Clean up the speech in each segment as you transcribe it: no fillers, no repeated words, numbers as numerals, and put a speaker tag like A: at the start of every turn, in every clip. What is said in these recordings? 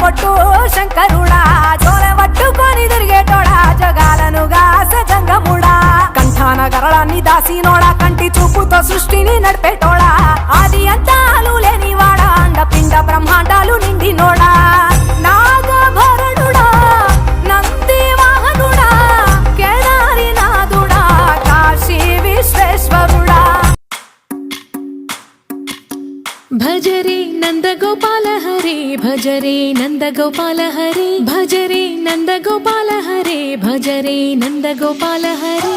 A: పొట్టు శంకరుడా జోలె పట్టుకొని తిరిగేటోడా జగాలను గాస జంగముడా కంఠాన గరళాన్ని దాసినోడా కంటి చూపుతో సృష్టిని నడిపేటోడా ఆది అంతాలు లేనివాడా అండపిండ బ్రహ్మాండాలు నిండినోడా నాగభరణుడా నంది వాహనుడా కేదారి నాథుడా కాశీ విశ్వేశ్వరుడా
B: భజరే నందగోపాల హరే భజరే నందగోపాల హరే భజరే నందగోపాల హరే భజరే నందగోపాల హరే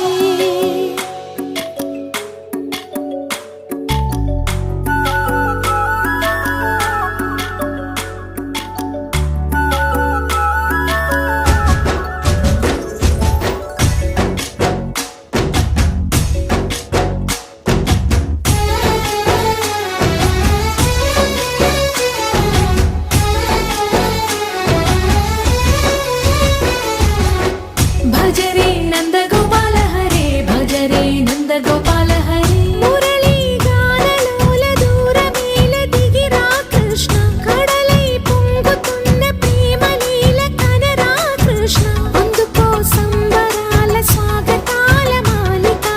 B: భజరే నందగోపాల హరే భజరే నందగోపాల హరే మురళీ గానలోల దూరమేల దిగిరా కృష్ణ కడలై పొంగుతున్న ప్రేమలీల కనరా కృష్ణ అందుకో సంబరాల స్వాగతాల మాలిక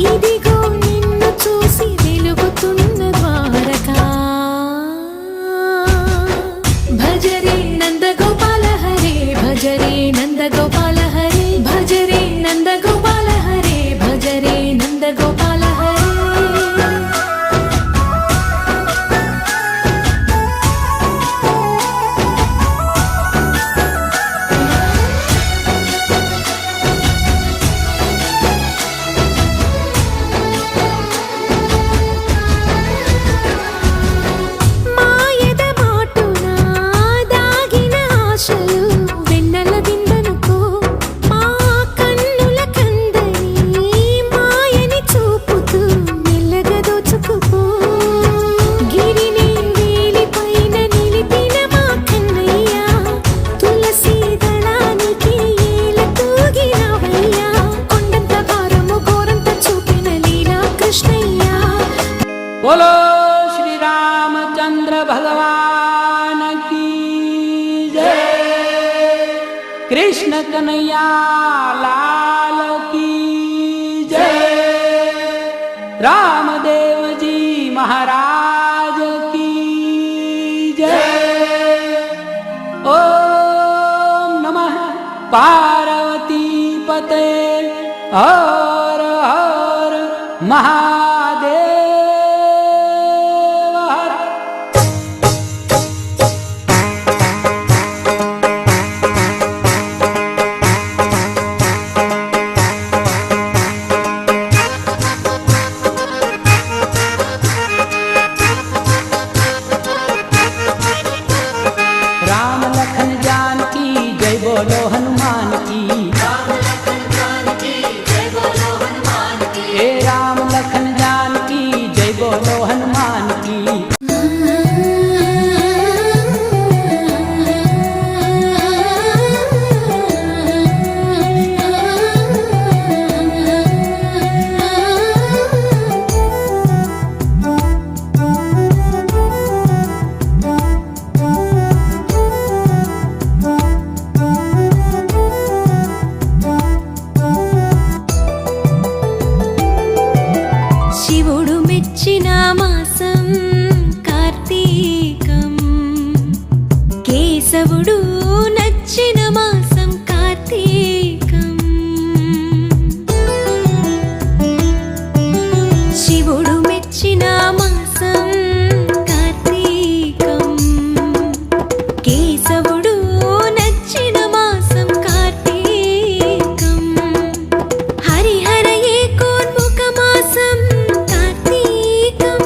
B: ఇదిగో నిన్ను చూసి వెలుగుతున్న ద్వారకా భజరే నందగోపాల హరే భజరే నందగోపాల హరే భజరే నందగోపాల హరే భజరే నందగోపాల హరే మాయద మాటునా దాగిన ఆశలు వెన్నెల విందనుకో మా కన్నుల కందని మాయని చూపుతూ మెల్లగా దోచుకుపో గిరిని వేలిపైన నిలిపిన మా కన్నయ్య తులసి దళానికి ఏల తూగినవయ్యా కొండంత భారము ఘోరంత చూపిన లీలా కృష్ణయ్య
C: बोलो श्री रामचंद्र भगवान की जय। कृष्ण कन्हैया लाल की जय। रामदेव जी महाराज की जय। ओम नमः पार्वती पते हर हर महादेव हर। राम लखन जानकी जय बोलो हनुमान की। हे राम लखन जानकी जय बोलो हनुमान की।
B: శివుడు మెచ్చిన మాసం కార్తీకం కేశవుడు నచ్చిన మాసం కార్తీకం శివుడు మెచ్చిన మాసం కార్తీకం కేశవుడు నచ్చిన మాసం కార్తీకం హరిహర ఏకోన్ముఖ మాసం కార్తీకం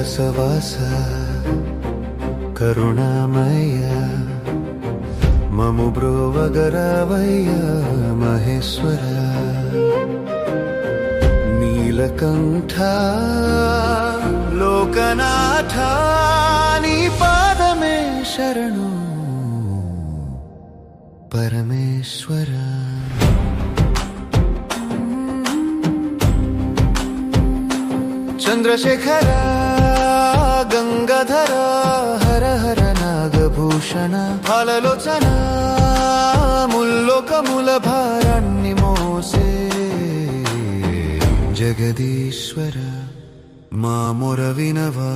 D: కైలాసవాస కరుణామయ మము బ్రోవగరావయ్య మహేశ్వర నీలకంఠ లోకనాథ నీ పాదమే శరణు పరమేశ్వర చంద్రశేఖర గంగాధర హర హర నాగభూషణ ఫలలోచన ముల్లోకముల భారాన్ని మోసే జగదీశ్వర మా మొర వినవా